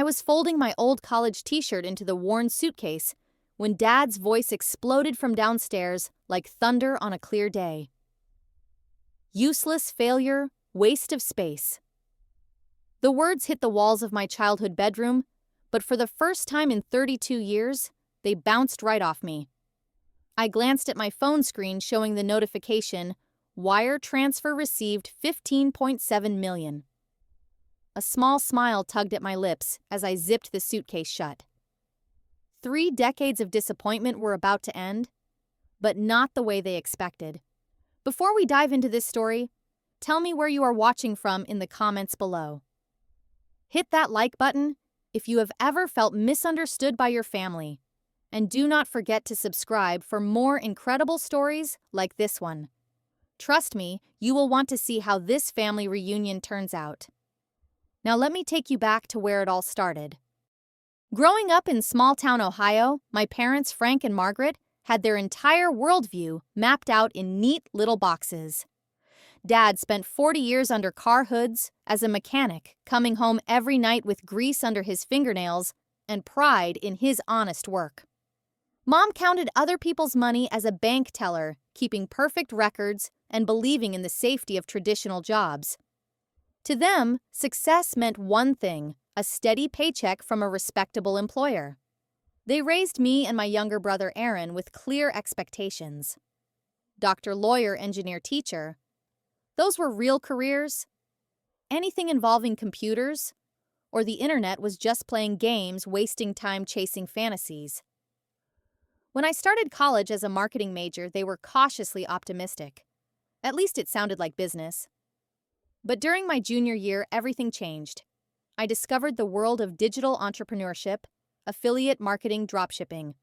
I was folding my old college t-shirt into the worn suitcase when Dad's voice exploded from downstairs like thunder on a clear day. Useless failure, waste of space. The words hit the walls of my childhood bedroom, but for the first time in 32 years, they bounced right off me. I glanced at my phone screen showing the notification, "Wire transfer received 15.7 million." A small smile tugged at my lips as I zipped the suitcase shut. 3 decades of disappointment were about to end, but not the way they expected. Before we dive into this story, tell me where you are watching from in the comments below. Hit that like button if you have ever felt misunderstood by your family, and do not forget to subscribe for more incredible stories like this one. Trust me, you will want to see how this family reunion turns out. Now let me take you back to where it all started. Growing up in small-town Ohio, my parents, Frank and Margaret, had their entire worldview mapped out in neat little boxes. Dad spent 40 years under car hoods as a mechanic, coming home every night with grease under his fingernails and pride in his honest work. Mom counted other people's money as a bank teller, keeping perfect records and believing in the safety of traditional jobs. To them, success meant one thing: a steady paycheck from a respectable employer. They raised me and my younger brother Aaron with clear expectations. Doctor, lawyer, engineer, teacher. Those were real careers. Anything involving computers or the internet was just playing games, wasting time chasing fantasies. When I started college as a marketing major, they were cautiously optimistic. At least it sounded like business. But during my junior year, everything changed. I discovered the world of digital entrepreneurship, affiliate marketing, dropshipping.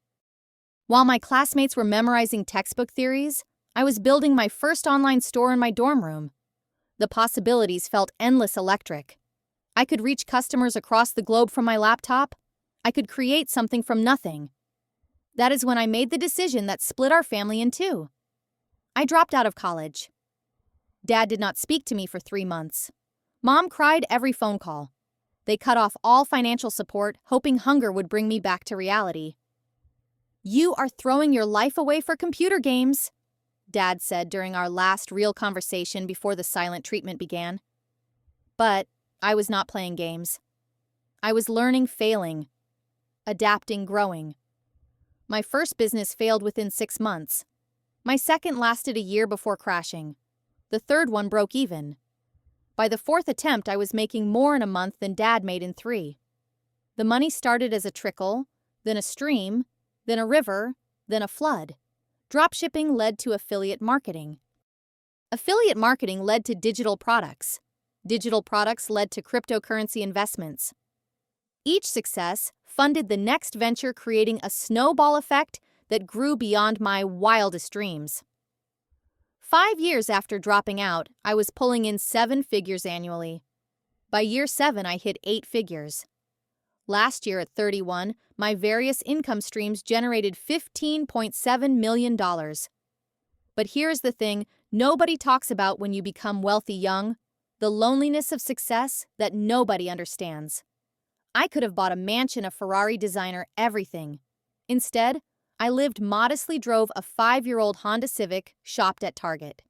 While my classmates were memorizing textbook theories, I was building my first online store in my dorm room. The possibilities felt endless electric. I could reach customers across the globe from my laptop. I could create something from nothing. That is when I made the decision that split our family in two. I dropped out of college. Dad did not speak to me for 3 months. Mom cried every phone call. They cut off all financial support, hoping hunger would bring me back to reality. "You are throwing your life away for computer games," Dad said during our last real conversation before the silent treatment began. But I was not playing games. I was learning, failing, adapting, growing. My first business failed within 6 months. My second lasted a year before crashing. The third one broke even. By the 4th attempt, I was making more in a month than Dad made in 3. The money started as a trickle, then a stream, then a river, then a flood. Dropshipping led to affiliate marketing. Affiliate marketing led to digital products. Digital products led to cryptocurrency investments. Each success funded the next venture, creating a snowball effect that grew beyond my wildest dreams. 5 years after dropping out, I was pulling in 7 figures annually. By year 7, I hit 8 figures. Last year at 31, my various income streams generated $15.7 million. But here's the thing nobody talks about when you become wealthy young: the loneliness of success that nobody understands. I could have bought a mansion, a Ferrari, designer, everything. Instead, I lived modestly, drove a 5-year-old Honda Civic, shopped at Target.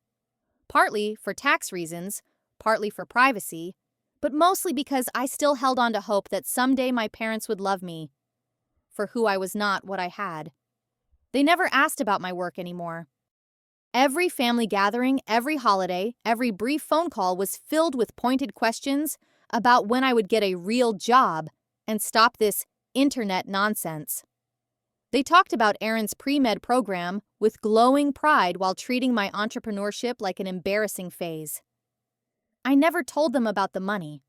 Partly for tax reasons, partly for privacy, but mostly because I still held on to hope that someday my parents would love me for who I was, not what I had. They never asked about my work anymore. Every family gathering, every holiday, every brief phone call was filled with pointed questions about when I would get a real job and stop this internet nonsense. They talked about Aaron's pre-med program with glowing pride while treating my entrepreneurship like an embarrassing phase. I never told them about the money.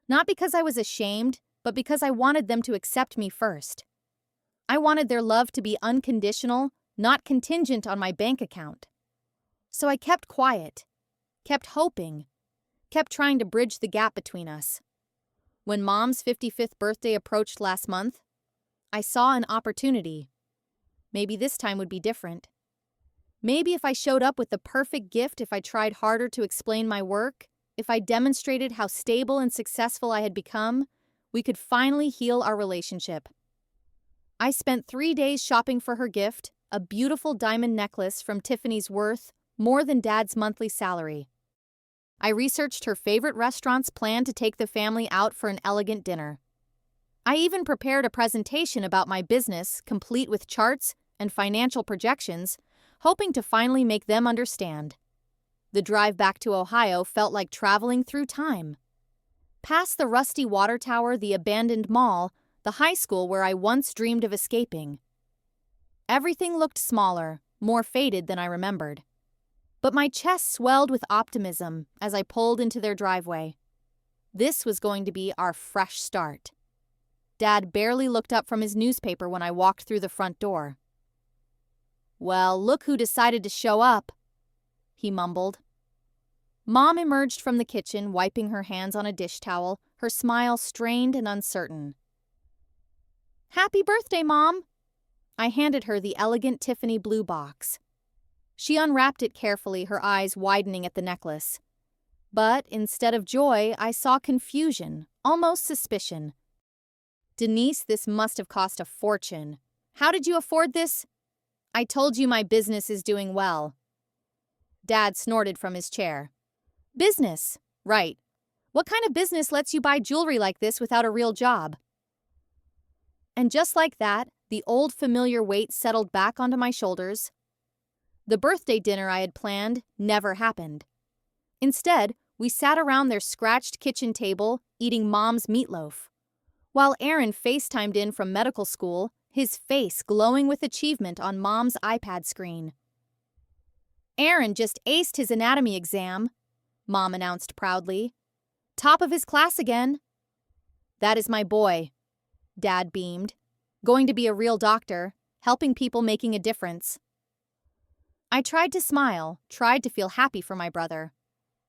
Not because I was ashamed, but because I wanted them to accept me first. I wanted their love to be unconditional, not contingent on my bank account. So I kept quiet, kept hoping, kept trying to bridge the gap between us. When Mom's 55th birthday approached last month, I saw an opportunity. Maybe this time would be different. Maybe if I showed up with the perfect gift, if I tried harder to explain my work, if I demonstrated how stable and successful I had become, we could finally heal our relationship. I spent 3 days shopping for her gift, a beautiful diamond necklace from Tiffany's worth more than Dad's monthly salary. I researched her favorite restaurant's plan to take the family out for an elegant dinner. I even prepared a presentation about my business, complete with charts and financial projections, hoping to finally make them understand. The drive back to Ohio felt like traveling through time. Past the rusty water tower, the abandoned mall, the high school where I once dreamed of escaping. Everything looked smaller, more faded than I remembered. But my chest swelled with optimism as I pulled into their driveway. This was going to be our fresh start. Dad barely looked up from his newspaper when I walked through the front door. "Well, look who decided to show up," he mumbled. Mom emerged from the kitchen, wiping her hands on a dish towel, her smile strained and uncertain. "Happy birthday, Mom!" I handed her the elegant Tiffany blue box. She unwrapped it carefully, her eyes widening at the necklace. But instead of joy, I saw confusion, almost suspicion. "Denise, this must have cost a fortune. How did you afford this?" "I told you my business is doing well." Dad snorted from his chair. "Business? Right. What kind of business lets you buy jewelry like this without a real job?" And just like that, the old familiar weight settled back onto my shoulders. The birthday dinner I had planned never happened. Instead, we sat around their scratched kitchen table, eating Mom's meatloaf. While Aaron FaceTimed in from medical school, his face glowing with achievement on Mom's iPad screen. "Aaron just aced his anatomy exam," Mom announced proudly. "Top of his class again." "That is my boy," Dad beamed. "Going to be a real doctor, helping people, making a difference." I tried to smile, tried to feel happy for my brother.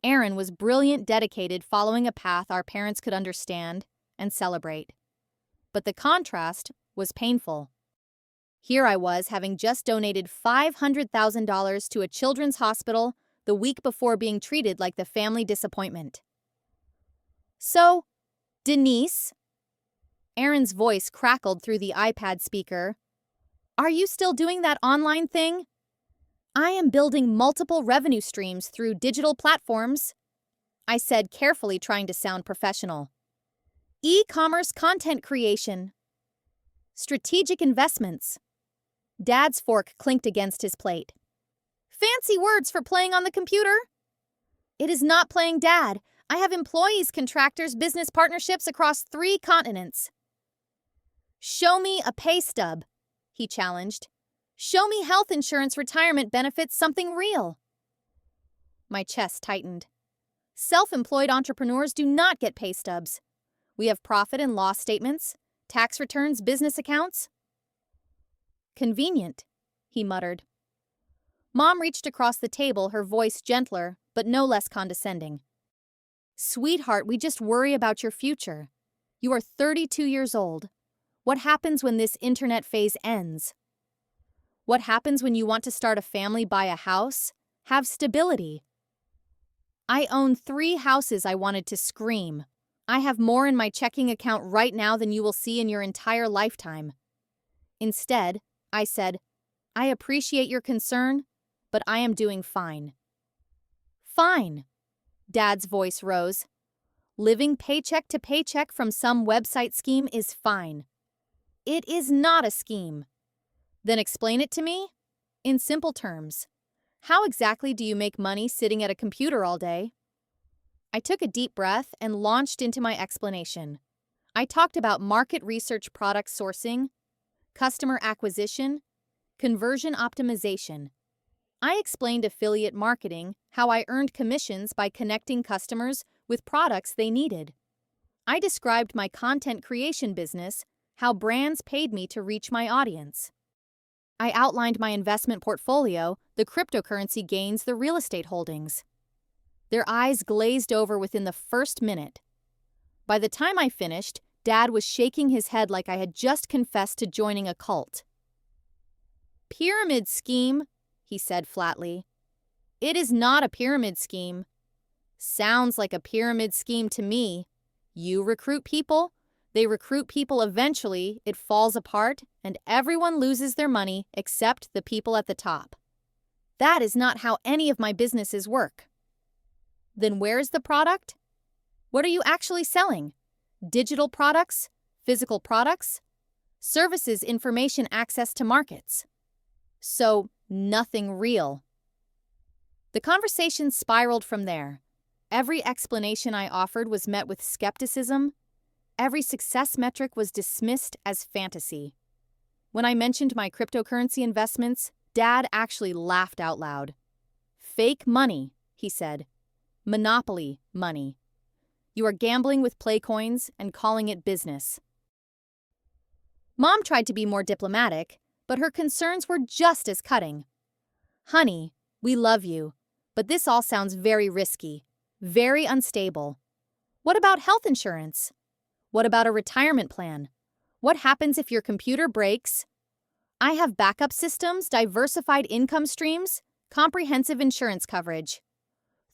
Aaron was brilliant, dedicated, following a path our parents could understand and celebrate. But the contrast was painful. Here I was, having just donated $500,000 to a children's hospital the week before being treated like the family disappointment. "So, Denise," Aaron's voice crackled through the iPad speaker, "are you still doing that online thing?" "I am building multiple revenue streams through digital platforms," I said, carefully trying to sound professional. "E-commerce content creation. Strategic investments." Dad's fork clinked against his plate. "Fancy words for playing on the computer." "It is not playing, Dad. I have employees, contractors, business partnerships across 3 continents." "Show me a pay stub," he challenged. "Show me health insurance, retirement benefits, something real." My chest tightened. Self-employed entrepreneurs do not get pay stubs. We have profit and loss statements, tax returns, business accounts. "Convenient," he muttered. Mom reached across the table, her voice gentler, but no less condescending. "Sweetheart, we just worry about your future. You are 32 years old. What happens when this internet phase ends? What happens when you want to start a family, buy a house, have stability?" I own 3 houses. I wanted to scream. "I have more in my checking account right now than you will see in your entire lifetime." Instead, I said, "I appreciate your concern, but I am doing fine." "Fine," Dad's voice rose. "Living paycheck to paycheck from some website scheme is fine." "It is not a scheme." "Then explain it to me. In simple terms. How exactly do you make money sitting at a computer all day?" I took a deep breath and launched into my explanation. I talked about market research, product sourcing, customer acquisition, conversion optimization. I explained affiliate marketing, how I earned commissions by connecting customers with products they needed. I described my content creation business, how brands paid me to reach my audience. I outlined my investment portfolio, the cryptocurrency gains, the real estate holdings. Their eyes glazed over within the first minute. By the time I finished, Dad was shaking his head like I had just confessed to joining a cult. "Pyramid scheme," he said flatly. "It is not a pyramid scheme." "Sounds like a pyramid scheme to me. You recruit people, They recruit people, eventually it falls apart, and everyone loses their money except the people at the top. That is not how any of my businesses work. Then where's the product? What are you actually selling? Digital products? Physical products? Services, information, access to markets. So, nothing real. The conversation spiraled from there. Every explanation I offered was met with skepticism. Every success metric was dismissed as fantasy. When I mentioned my cryptocurrency investments, Dad actually laughed out loud. "Fake money," he said. "Monopoly money. You are gambling with play coins and calling it business." Mom tried to be more diplomatic, but her concerns were just as cutting. "Honey, we love you, but this all sounds very risky, very unstable. What about health insurance? What about a retirement plan? What happens if your computer breaks? I have backup systems, diversified income streams, comprehensive insurance coverage."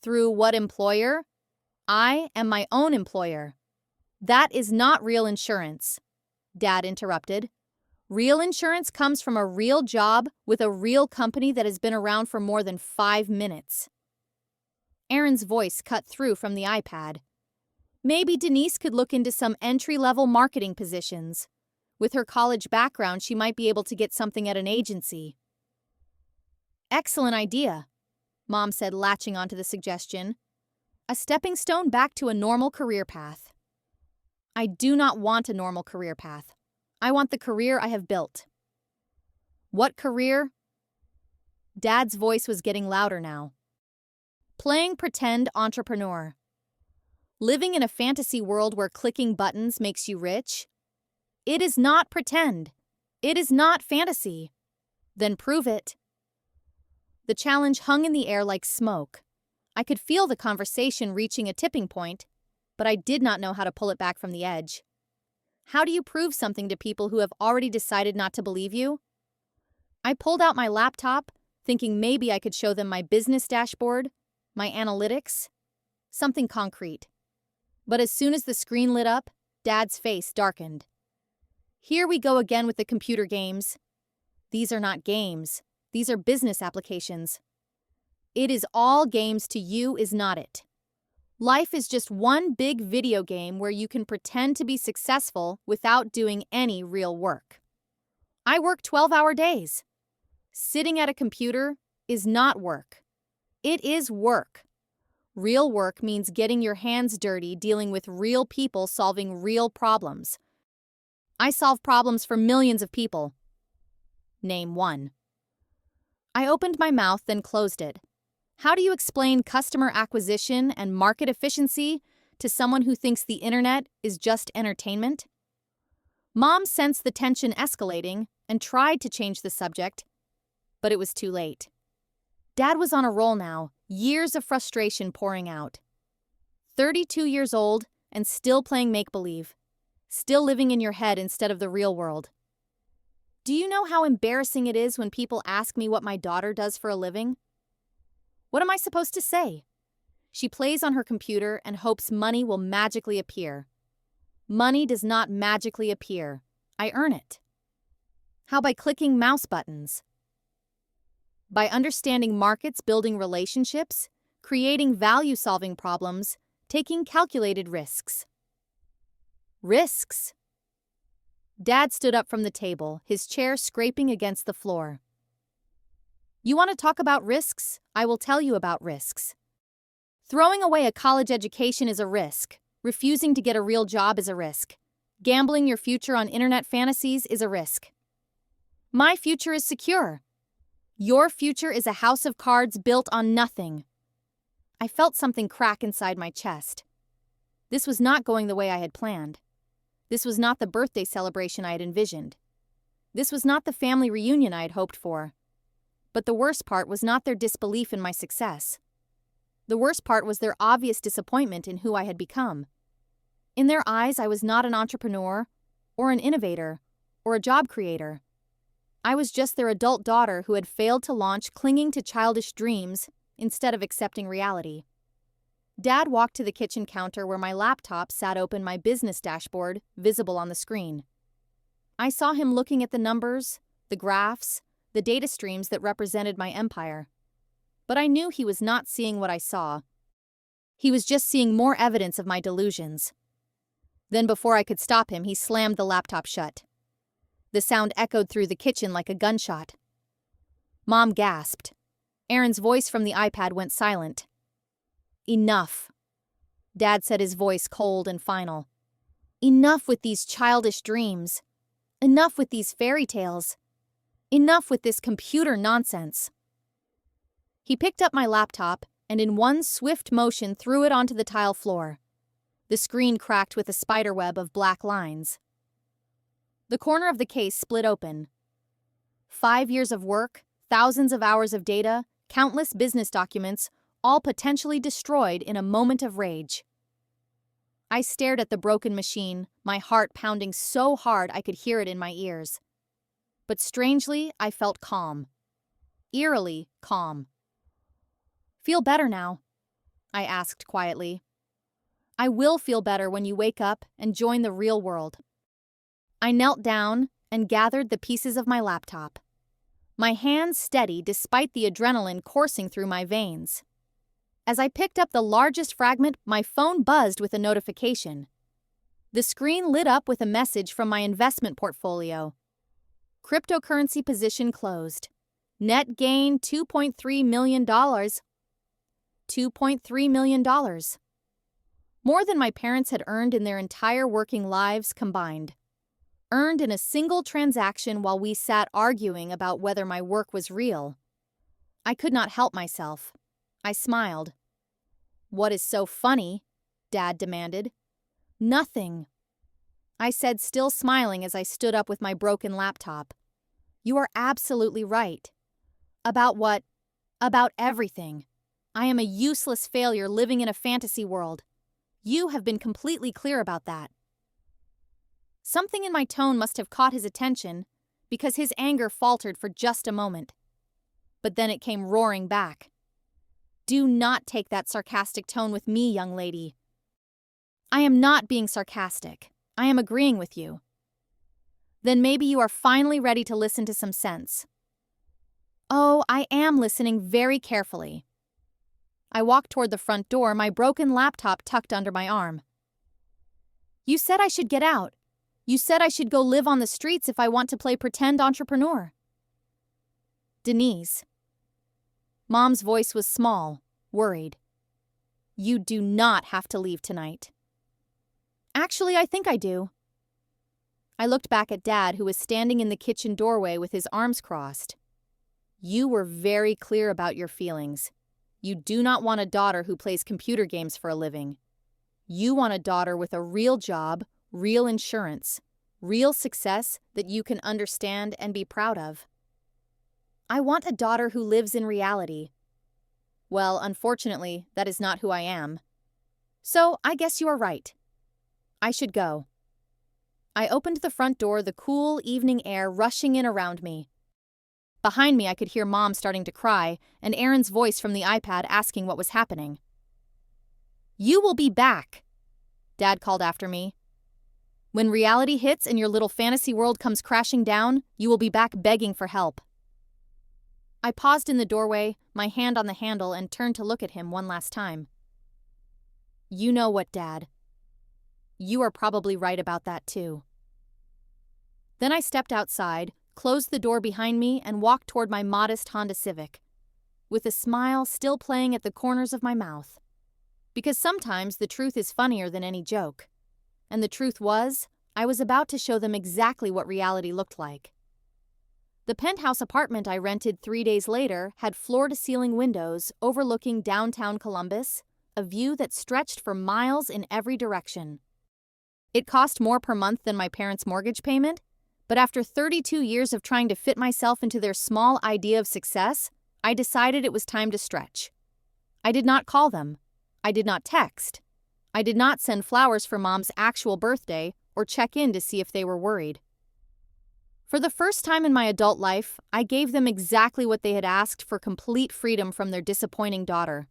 "Through what employer?" "I am my own employer." "That is not real insurance," Dad interrupted. "Real insurance comes from a real job with a real company that has been around for more than 5 minutes. Aaron's voice cut through from the iPad. "Maybe Denise could look into some entry-level marketing positions. With her college background, she might be able to get something at an agency." "Excellent idea," Mom said, latching onto the suggestion. "A stepping stone back to a normal career path." "I do not want a normal career path. I want the career I have built." "What career?" Dad's voice was getting louder now. "Playing pretend entrepreneur. Living in a fantasy world where clicking buttons makes you rich? It is not pretend. It is not fantasy." "Then prove it." The challenge hung in the air like smoke. I could feel the conversation reaching a tipping point, but I did not know how to pull it back from the edge. How do you prove something to people who have already decided not to believe you? I pulled out my laptop, thinking maybe I could show them my business dashboard, my analytics, something concrete. But as soon as the screen lit up, Dad's face darkened. "Here we go again with the computer games." "These are not games. These are business applications." "It is all games to you, is not it? Life is just one big video game where you can pretend to be successful without doing any real work. I work 12-hour days. Sitting at a computer is not work. It is work. Real work means getting your hands dirty, dealing with real people, solving real problems. I solve problems for millions of people. Name one." I opened my mouth, then closed it. How do you explain customer acquisition and market efficiency to someone who thinks the internet is just entertainment? Mom sensed the tension escalating and tried to change the subject, but it was too late. Dad was on a roll now, years of frustration pouring out. 32 years old and still playing make-believe, still living in your head instead of the real world. Do you know how embarrassing it is when people ask me what my daughter does for a living? What am I supposed to say? She plays on her computer and hopes money will magically appear. Money does not magically appear. I earn it. How by clicking mouse buttons? By understanding markets, building relationships, creating value-solving problems, taking calculated risks. Risks? Dad stood up from the table, his chair scraping against the floor. "You want to talk about risks? I will tell you about risks. Throwing away a college education is a risk. Refusing to get a real job is a risk. Gambling your future on internet fantasies is a risk. My future is secure. Your future is a house of cards built on nothing." I felt something crack inside my chest. This was not going the way I had planned. This was not the birthday celebration I had envisioned. This was not the family reunion I had hoped for. But the worst part was not their disbelief in my success. The worst part was their obvious disappointment in who I had become. In their eyes, I was not an entrepreneur, or an innovator, or a job creator. I was just their adult daughter who had failed to launch, clinging to childish dreams instead of accepting reality. Dad walked to the kitchen counter where my laptop sat open, my business dashboard visible on the screen. I saw him looking at the numbers, the graphs, the data streams that represented my empire. But I knew he was not seeing what I saw. He was just seeing more evidence of my delusions. Then before I could stop him, he slammed the laptop shut. The sound echoed through the kitchen like a gunshot. Mom gasped. Aaron's voice from the iPad went silent. Enough. Dad said, his voice cold and final. Enough with these childish dreams. Enough with these fairy tales. Enough with this computer nonsense. He picked up my laptop and in one swift motion threw it onto the tile floor. The screen cracked with a spiderweb of black lines. The corner of the case split open. 5 years of work, thousands of hours of data, countless business documents, all potentially destroyed in a moment of rage. I stared at the broken machine, my heart pounding so hard I could hear it in my ears. But strangely, I felt calm. Eerily calm. Feel better now? I asked quietly. I will feel better when you wake up and join the real world. I knelt down and gathered the pieces of my laptop. My hands steady despite the adrenaline coursing through my veins. As I picked up the largest fragment, my phone buzzed with a notification. The screen lit up with a message from my investment portfolio. Cryptocurrency position closed. Net gain $2.3 million. $2.3 million. More than my parents had earned in their entire working lives combined. Earned in a single transaction while we sat arguing about whether my work was real. I could not help myself. I smiled. What is so funny? Dad demanded. Nothing. I said, still smiling as I stood up with my broken laptop. You are absolutely right. About what? About everything. I am a useless failure living in a fantasy world. You have been completely clear about that. Something in my tone must have caught his attention, because his anger faltered for just a moment. But then it came roaring back. Do not take that sarcastic tone with me, young lady. I am not being sarcastic. I am agreeing with you. Then maybe you are finally ready to listen to some sense. Oh, I am listening very carefully. I walked toward the front door, my broken laptop tucked under my arm. You said I should get out. You said I should go live on the streets if I want to play pretend entrepreneur. Denise. Mom's voice was small, worried. You do not have to leave tonight. Actually, I think I do. I looked back at Dad, who was standing in the kitchen doorway with his arms crossed. You were very clear about your feelings. You do not want a daughter who plays computer games for a living. You want a daughter with a real job, real insurance, real success that you can understand and be proud of. I want a daughter who lives in reality. Well, unfortunately, that is not who I am. So I guess you are right. I should go. I opened the front door, the cool evening air rushing in around me. Behind me, I could hear Mom starting to cry and Aaron's voice from the iPad asking what was happening. You will be back, Dad called after me. When reality hits and your little fantasy world comes crashing down, you will be back begging for help. I paused in the doorway, my hand on the handle, and turned to look at him one last time. You know what, Dad? You are probably right about that too. Then I stepped outside, closed the door behind me, and walked toward my modest Honda Civic, with a smile still playing at the corners of my mouth. Because sometimes the truth is funnier than any joke. And the truth was, I was about to show them exactly what reality looked like. The penthouse apartment I rented 3 days later had floor-to-ceiling windows overlooking downtown Columbus, a view that stretched for miles in every direction. It cost more per month than my parents' mortgage payment, but after 32 years of trying to fit myself into their small idea of success, I decided it was time to stretch. I did not call them. I did not text. I did not send flowers for Mom's actual birthday or check in to see if they were worried. For the first time in my adult life, I gave them exactly what they had asked for: complete freedom from their disappointing daughter.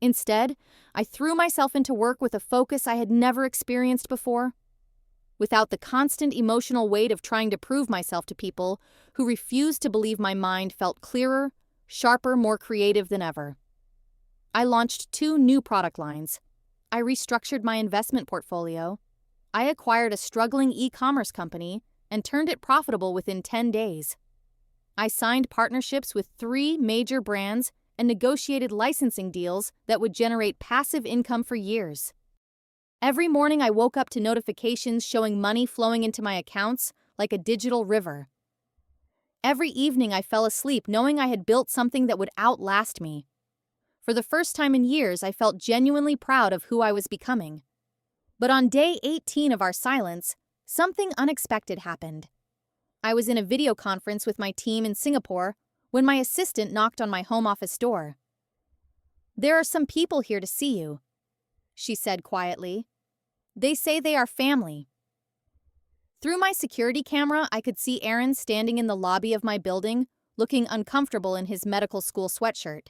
Instead, I threw myself into work with a focus I had never experienced before. Without the constant emotional weight of trying to prove myself to people who refused to believe my mind felt clearer, sharper, more creative than ever. I launched 2 new product lines. I restructured my investment portfolio. I acquired a struggling e-commerce company and turned it profitable within 10 days. I signed partnerships with 3 major brands and negotiated licensing deals that would generate passive income for years. Every morning I woke up to notifications showing money flowing into my accounts like a digital river. Every evening I fell asleep knowing I had built something that would outlast me. For the first time in years, I felt genuinely proud of who I was becoming. But on day 18 of our silence, something unexpected happened. I was in a video conference with my team in Singapore when my assistant knocked on my home office door. "There are some people here to see you," she said quietly. "They say they are family." Through my security camera, I could see Aaron standing in the lobby of my building, looking uncomfortable in his medical school sweatshirt.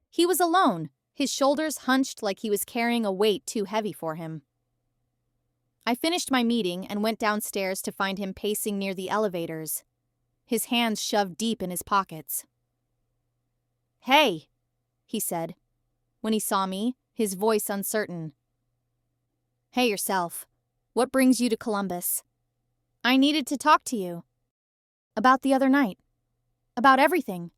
He was alone, his shoulders hunched like he was carrying a weight too heavy for him. I finished my meeting and went downstairs to find him pacing near the elevators, his hands shoved deep in his pockets. "Hey," he said. When he saw me, his voice uncertain. "Hey yourself. What brings you to Columbus?" "I needed to talk to you. About the other night. About everything."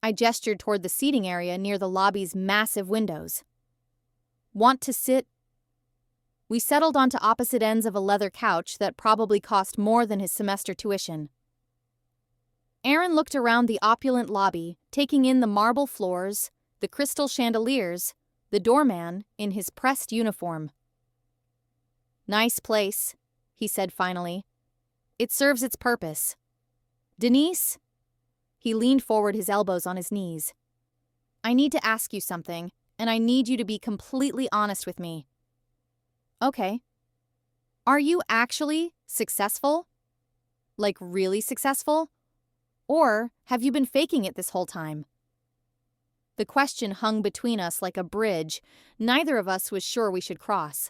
I gestured toward the seating area near the lobby's massive windows. "Want to sit?" We settled onto opposite ends of a leather couch that probably cost more than his semester tuition. Aaron looked around the opulent lobby, taking in the marble floors, the crystal chandeliers, the doorman in his pressed uniform. "Nice place," he said finally. "It serves its purpose. Denise?" He leaned forward, his elbows on his knees. "I need to ask you something, and I need you to be completely honest with me." "Okay. Are you actually successful? Like really successful? Or have you been faking it this whole time?" The question hung between us like a bridge neither of us was sure we should cross.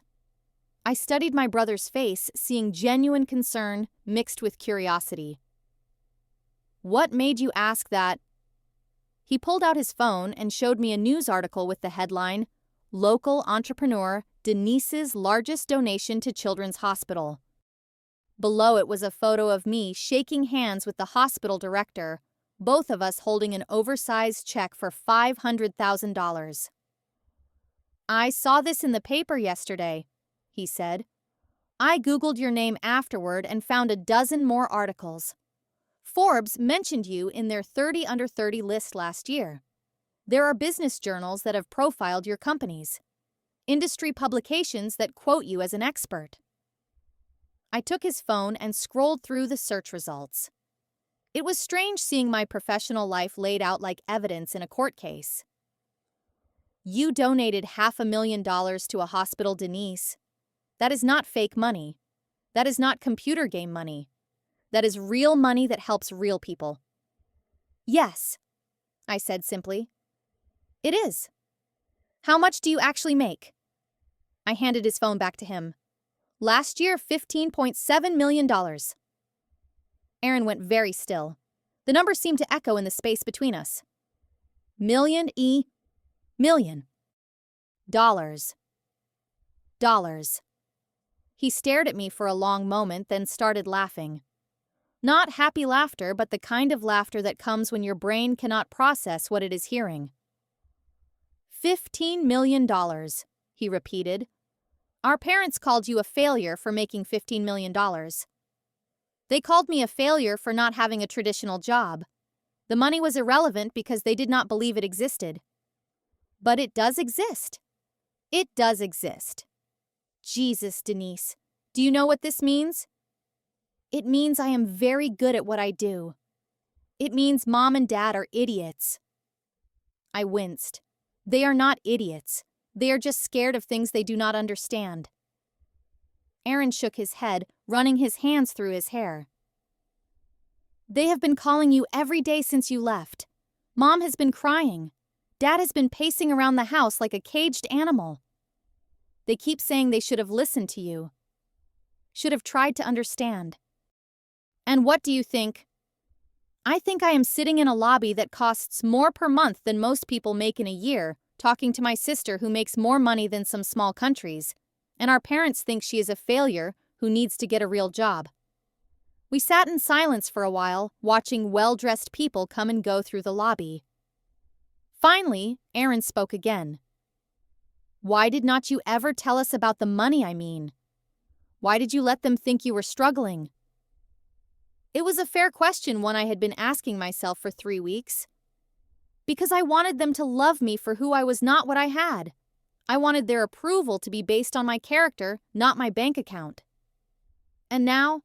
I studied my brother's face, seeing genuine concern mixed with curiosity. "What made you ask that?" He pulled out his phone and showed me a news article with the headline, "Local Entrepreneur Denise's Largest Donation to Children's Hospital." Below it was a photo of me shaking hands with the hospital director, both of us holding an oversized check for $500,000. "I saw this in the paper yesterday," he said. "I Googled your name afterward and found a dozen more articles. Forbes mentioned you in their 30 under 30 list last year. There are business journals that have profiled your companies, industry publications that quote you as an expert." I took his phone and scrolled through the search results. It was strange seeing my professional life laid out like evidence in a court case. "You donated $500,000 to a hospital, Denise. That is not fake money. That is not computer game money. That is real money that helps real people." "Yes," I said simply. "It is. How much do you actually make?" I handed his phone back to him. "Last year, $15.7 million. Aaron went very still. The number seemed to echo in the space between us. Million. Dollars. Dollars. He stared at me for a long moment, then started laughing. Not happy laughter, but the kind of laughter that comes when your brain cannot process what it is hearing. $15 million, he repeated. "Our parents called you a failure for making $15 million. They called me a failure for not having a traditional job. The money was irrelevant because they did not believe it existed. But it does exist. It does exist. Jesus, Denise, do you know what this means? It means I am very good at what I do. It means Mom and Dad are idiots." I winced. They are not idiots. They are just scared of things they do not understand. Aaron shook his head, running his hands through his hair. "They have been calling you every day since you left. Mom has been crying. Dad has been pacing around the house like a caged animal. They keep saying they should have listened to you. Should have tried to understand. And what do you think? I think I am sitting in a lobby that costs more per month than most people make in a year, talking to my sister who makes more money than some small countries, and our parents think she is a failure who needs to get a real job. We sat in silence for a while, watching well-dressed people come and go through the lobby. Finally, Aaron spoke again. Why did not you ever tell us about the money, I mean? Why did you let them think you were struggling? It was a fair question, one I had been asking myself for 3 weeks. Because I wanted them to love me for who I was, not what I had. I wanted their approval to be based on my character, not my bank account. And now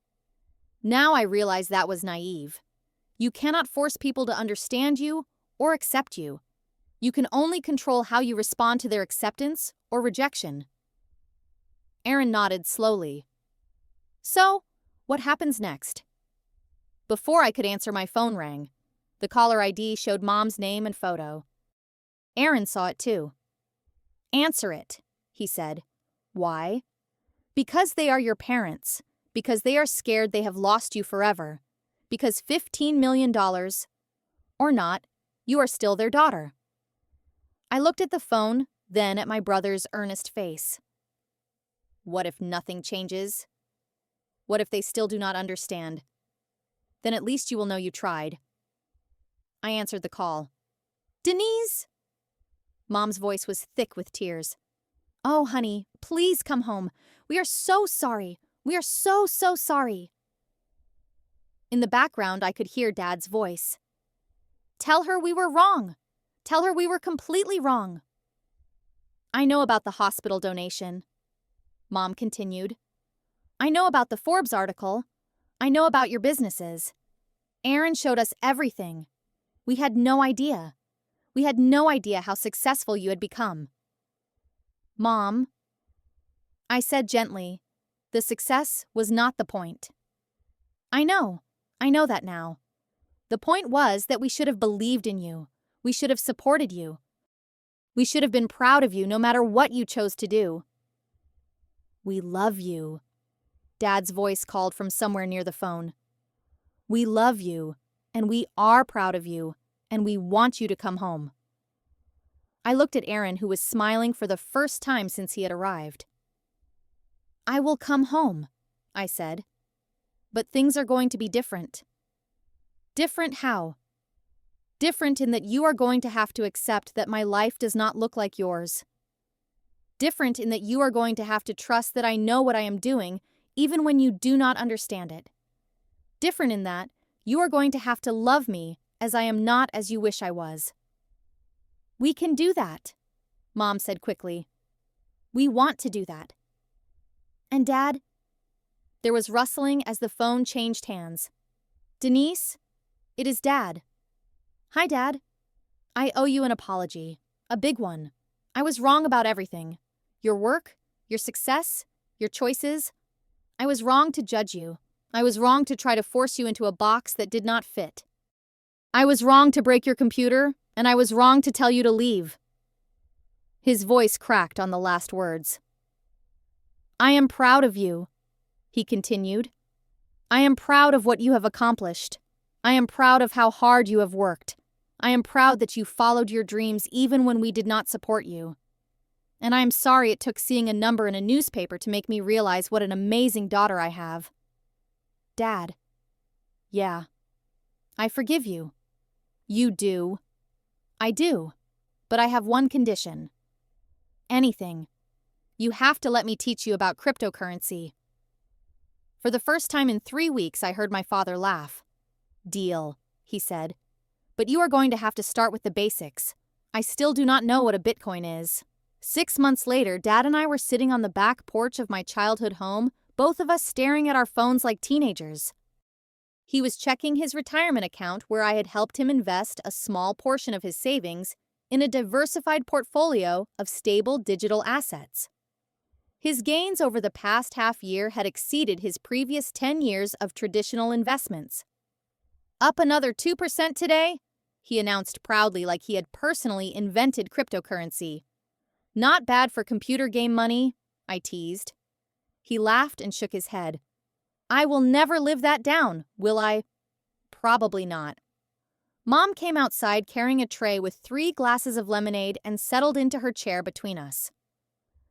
I realize that was naive. You cannot force people to understand you or accept you. You can only control how you respond to their acceptance or rejection. Aaron nodded slowly. So, what happens next? Before I could answer, my phone rang. The caller ID showed Mom's name and photo. Aaron saw it too. Answer it, he said. Why? Because they are your parents. Because they are scared they have lost you forever. Because $15 million, or not, you are still their daughter. I looked at the phone, then at my brother's earnest face. What if nothing changes? What if they still do not understand? Then at least you will know you tried. I answered the call. Denise! Mom's voice was thick with tears. Oh, honey, please come home. We are so sorry. We are so sorry. In the background, I could hear Dad's voice. Tell her we were wrong. Tell her we were completely wrong. I know about the hospital donation. Mom continued. I know about the Forbes article. I know about your businesses. Aaron showed us everything. We had no idea. We had no idea how successful you had become. Mom, I said gently, the success was not the point. I know that now. The point was that we should have believed in you. We should have supported you. We should have been proud of you no matter what you chose to do. We love you, Dad's voice called from somewhere near the phone. We love you, and we are proud of you, and we want you to come home. I looked at Aaron, who was smiling for the first time since he had arrived. I will come home, I said. But things are going to be different. Different how? Different in that you are going to have to accept that my life does not look like yours. Different in that you are going to have to trust that I know what I am doing, even when you do not understand it. Different in that you are going to have to love me as I am not as you wish I was. We can do that, Mom said quickly. We want to do that. And Dad? There was rustling as the phone changed hands. Denise, it is Dad. Hi, Dad. I owe you an apology. A big one. I was wrong about everything. Your work, your success, your choices. I was wrong to judge you. I was wrong to try to force you into a box that did not fit. I was wrong to break your computer, and I was wrong to tell you to leave. His voice cracked on the last words. I am proud of you, he continued. I am proud of what you have accomplished. I am proud of how hard you have worked. I am proud that you followed your dreams even when we did not support you. And I am sorry it took seeing a number in a newspaper to make me realize what an amazing daughter I have. Dad. Yeah. I forgive you. You do. I do. But I have one condition. Anything. You have to let me teach you about cryptocurrency. For the first time in 3 weeks, I heard my father laugh. Deal, he said. But you are going to have to start with the basics. I still do not know what a Bitcoin is. 6 months later, Dad and I were sitting on the back porch of my childhood home, both of us staring at our phones like teenagers. He was checking his retirement account where I had helped him invest a small portion of his savings in a diversified portfolio of stable digital assets. His gains over the past half year had exceeded his previous 10 years of traditional investments. Up another 2% today? he announced proudly like he had personally invented cryptocurrency. Not bad for computer game money, I teased. He laughed and shook his head. I will never live that down, will I? Probably not. Mom came outside carrying a tray with 3 glasses of lemonade and settled into her chair between us.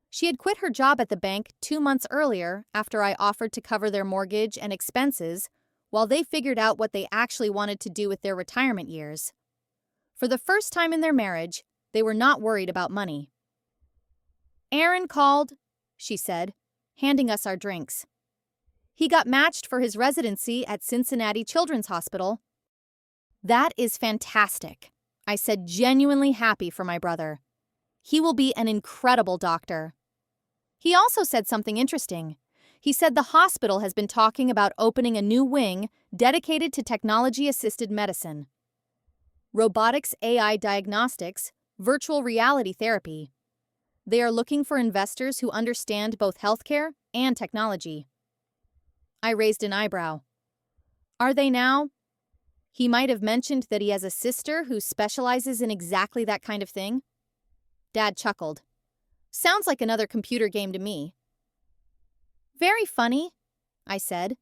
She had quit her job at the bank 2 months earlier after I offered to cover their mortgage and expenses while they figured out what they actually wanted to do with their retirement years. For the first time in their marriage, they were not worried about money. Aaron called, she said, handing us our drinks. He got matched for his residency at Cincinnati Children's Hospital. That is fantastic, I said, genuinely happy for my brother. He will be an incredible doctor. He also said something interesting. He said the hospital has been talking about opening a new wing dedicated to technology-assisted medicine. Robotics, AI diagnostics, virtual reality therapy. They are looking for investors who understand both healthcare and technology. I raised an eyebrow. Are they now? He might have mentioned that he has a sister who specializes in exactly that kind of thing. Dad chuckled. Sounds like another computer game to me. Very funny, I said.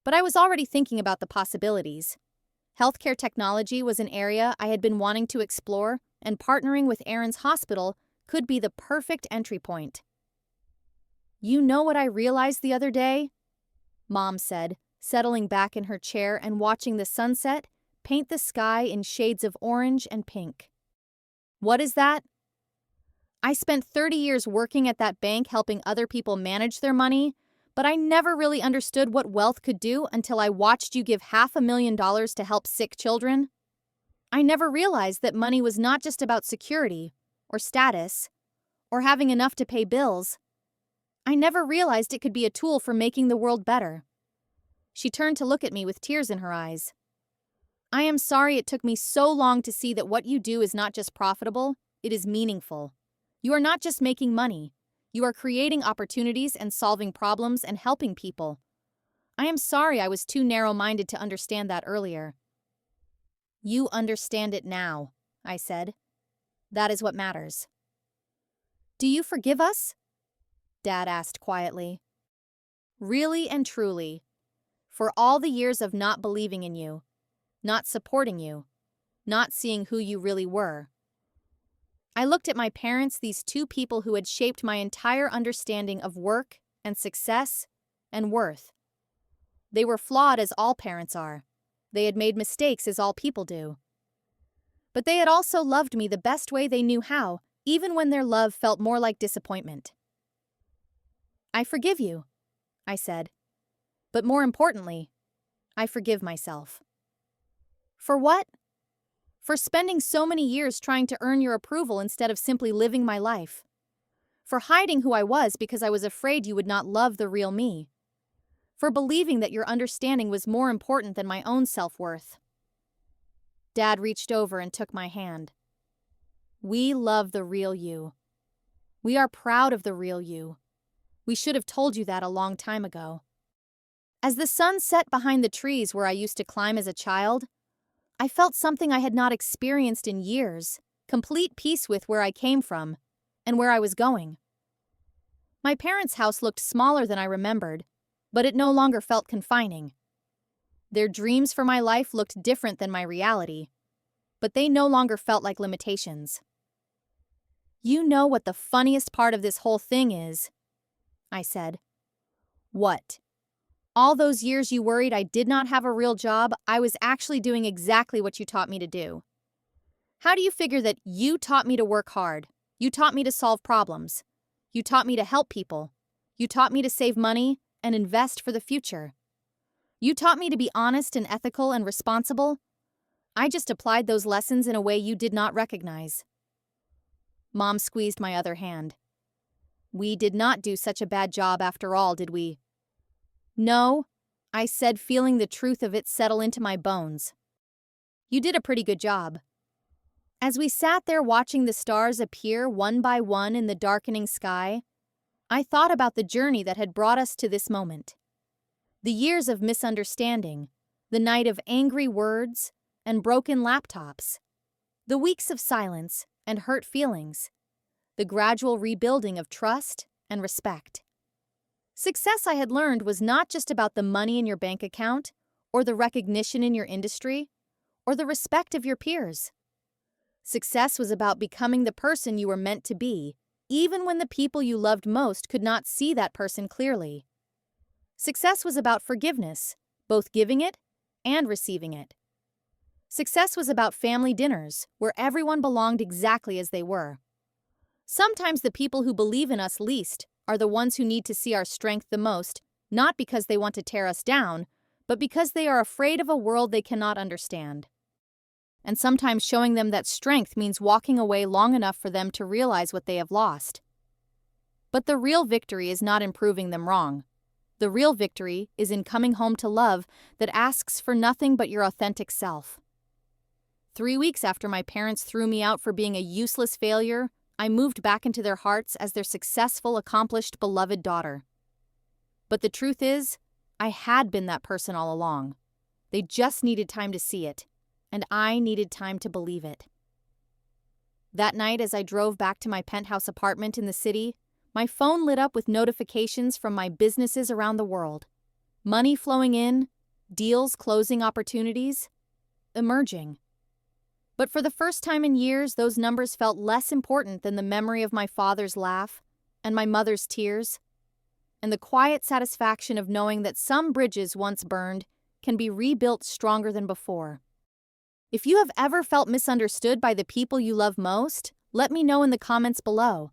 But I was already thinking about the possibilities. Healthcare technology was an area I had been wanting to explore, and partnering with Aaron's hospital could be the perfect entry point. You know what I realized the other day? Mom said, settling back in her chair and watching the sunset paint the sky in shades of orange and pink. What is that? I spent 30 years working at that bank helping other people manage their money, but I never really understood what wealth could do until I watched you give $500,000 to help sick children. I never realized that money was not just about security, or status, or having enough to pay bills. I never realized it could be a tool for making the world better. She turned to look at me with tears in her eyes. I am sorry it took me so long to see that what you do is not just profitable, it is meaningful. You are not just making money. You are creating opportunities and solving problems and helping people. I am sorry I was too narrow-minded to understand that earlier. You understand it now, I said. That is what matters. Do you forgive us? Dad asked quietly. Really and truly. For all the years of not believing in you, not supporting you, not seeing who you really were. I looked at my parents, these 2 people who had shaped my entire understanding of work and success and worth. They were flawed as all parents are. They had made mistakes as all people do. But they had also loved me the best way they knew how, even when their love felt more like disappointment. I forgive you, I said. But more importantly, I forgive myself. For what? For spending so many years trying to earn your approval instead of simply living my life. For hiding who I was because I was afraid you would not love the real me. For believing that your understanding was more important than my own self-worth. Dad reached over and took my hand. We love the real you. We are proud of the real you. We should have told you that a long time ago. As the sun set behind the trees where I used to climb as a child, I felt something I had not experienced in years, complete peace with where I came from and where I was going. My parents' house looked smaller than I remembered, but it no longer felt confining. Their dreams for my life looked different than my reality, but they no longer felt like limitations. You know what the funniest part of this whole thing is, I said. What? All those years you worried I did not have a real job, I was actually doing exactly what you taught me to do. How do you figure that you taught me to work hard? You taught me to solve problems. You taught me to help people. You taught me to save money and invest for the future. You taught me to be honest and ethical and responsible. I just applied those lessons in a way you did not recognize. Mom squeezed my other hand. We did not do such a bad job after all, did we? No, I said, feeling the truth of it settle into my bones. You did a pretty good job. As we sat there watching the stars appear one by one in the darkening sky, I thought about the journey that had brought us to this moment. The years of misunderstanding, the night of angry words, and broken laptops. The weeks of silence and hurt feelings. The gradual rebuilding of trust and respect. Success, I had learned, was not just about the money in your bank account, or the recognition in your industry, or the respect of your peers. Success was about becoming the person you were meant to be, even when the people you loved most could not see that person clearly. Success was about forgiveness, both giving it and receiving it. Success was about family dinners, where everyone belonged exactly as they were. Sometimes the people who believe in us least are the ones who need to see our strength the most, not because they want to tear us down, but because they are afraid of a world they cannot understand. And sometimes showing them that strength means walking away long enough for them to realize what they have lost. But the real victory is not in proving them wrong. The real victory is in coming home to love that asks for nothing but your authentic self. 3 weeks after my parents threw me out for being a useless failure, I moved back into their hearts as their successful, accomplished, beloved daughter. But the truth is, I had been that person all along. They just needed time to see it, and I needed time to believe it. That night, as I drove back to my penthouse apartment in the city, my phone lit up with notifications from my businesses around the world. Money flowing in, deals closing, opportunities emerging. But for the first time in years, those numbers felt less important than the memory of my father's laugh and my mother's tears, and the quiet satisfaction of knowing that some bridges once burned can be rebuilt stronger than before. If you have ever felt misunderstood by the people you love most, let me know in the comments below.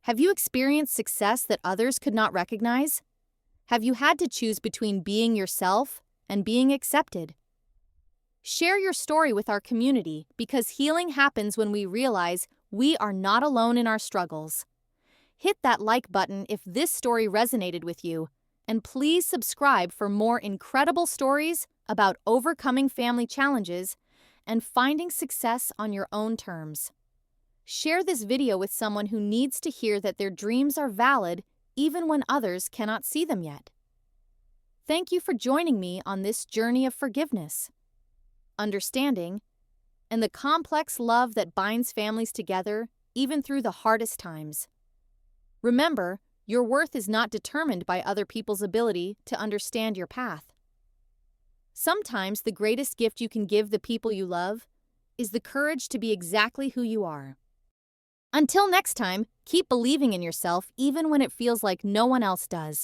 Have you experienced success that others could not recognize? Have you had to choose between being yourself and being accepted? Share your story with our community, because healing happens when we realize we are not alone in our struggles. Hit that like button if this story resonated with you, and please subscribe for more incredible stories about overcoming family challenges and finding success on your own terms. Share this video with someone who needs to hear that their dreams are valid even when others cannot see them yet. Thank you for joining me on this journey of forgiveness, understanding, and the complex love that binds families together even through the hardest times. Remember, your worth is not determined by other people's ability to understand your path. Sometimes the greatest gift you can give the people you love is the courage to be exactly who you are. Until next time, keep believing in yourself even when it feels like no one else does.